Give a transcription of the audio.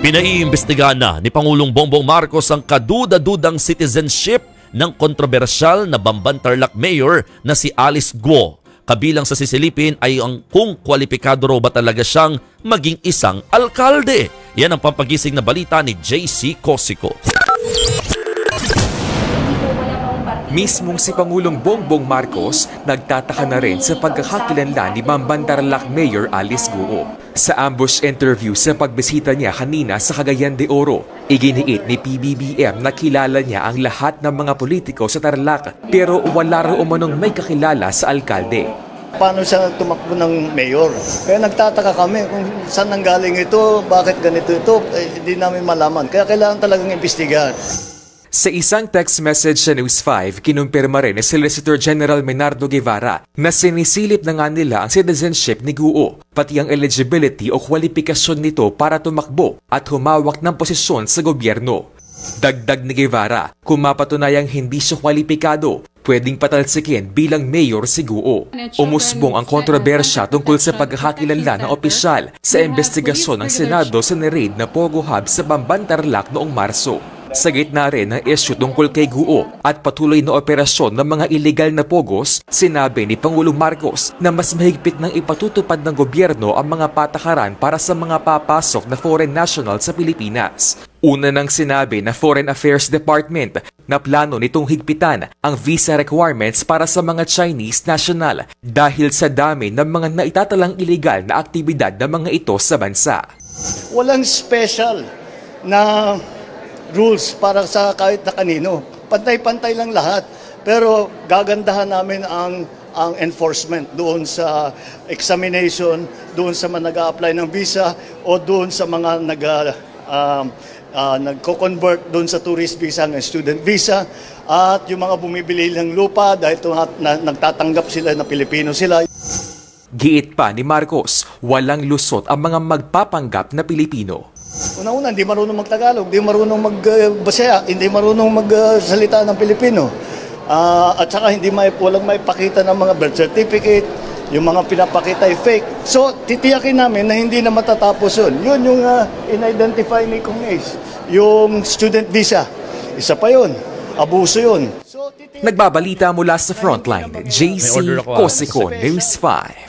Pinaiimbestigahan na ni Pangulong Bongbong Marcos ang kaduda-dudang citizenship ng kontrobersyal na Bamban-Tarlac Mayor na si Alice Guo. Kabilang sa sisilipin ay ang kung kwalipikado raw ba talaga siyang maging isang alkalde. Yan ang pampagising na balita ni JC Cosico. Mismong si Pangulong Bongbong Marcos nagtataka na rin sa pagkakakilanlan ni Bamban-Tarlac Mayor Alice Guo. Sa ambush interview sa pagbisita niya kanina sa Cagayan de Oro, iginiit ni PBBM na kilala niya ang lahat ng mga politiko sa Tarlac pero wala raw umanong may kakilala sa alkalde. Paano siya tumakbo ng mayor? Kaya nagtataka kami kung saan nanggaling ito, bakit ganito ito, hindi namin malaman. Kaya kailangan talagang imbestigahan. Sa isang text message sa News 5, kinumpirma rin ni Solicitor General Menardo Guevara na sinisilip na nga nila ang citizenship ni Guo, pati ang eligibility o kwalifikasyon nito para tumakbo at humawak ng posisyon sa gobyerno. Dagdag ni Guevara, kung mapatunayang hindi siya kwalipikado, pwedeng patalsikin bilang mayor si Guo. Umusbong ang kontrobersya tungkol sa pagkakakilanlan ng opisyal sa investigasyon ng Senado sa ni-raid na Pogo Hub sa Bamban-Tarlac noong Marso. Sa gitna rin ng issue tungkol kay Guo at patuloy na operasyon ng mga illegal na pogos, sinabi ni Pangulong Marcos na mas mahigpit nang ipatutupad ng gobyerno ang mga patakaran para sa mga papasok na foreign national sa Pilipinas. Una nang sinabi na Foreign Affairs Department na plano nitong higpitan ang visa requirements para sa mga Chinese national dahil sa dami ng mga naitatalang illegal na aktibidad ng mga ito sa bansa. Walang special na rules para sa kahit na kanino. Pantay-pantay lang lahat. Pero gagandahan namin ang enforcement doon sa examination, doon sa mga nag-a-apply ng visa o doon sa mga nagko-convert doon sa tourist visa ng student visa at yung mga bumibili ng lupa dahil nagtatanggap sila na Pilipino sila. Giit pa ni Marcos, walang lusot ang mga magpapanggap na Pilipino. Una-una, hindi marunong mag-Tagalog, hindi marunong mag-Bisaya, hindi marunong magsalita ng Pilipino. At saka walang maipakita ng mga birth certificate, yung mga pinapakita ay fake. So, titiyakin namin na hindi na matatapos yun. Yun yung in-identify ni Kong Ace, yung student visa. Isa pa yun, abuso yun. Nagbabalita mula sa Frontline, JC Cosico, News 5.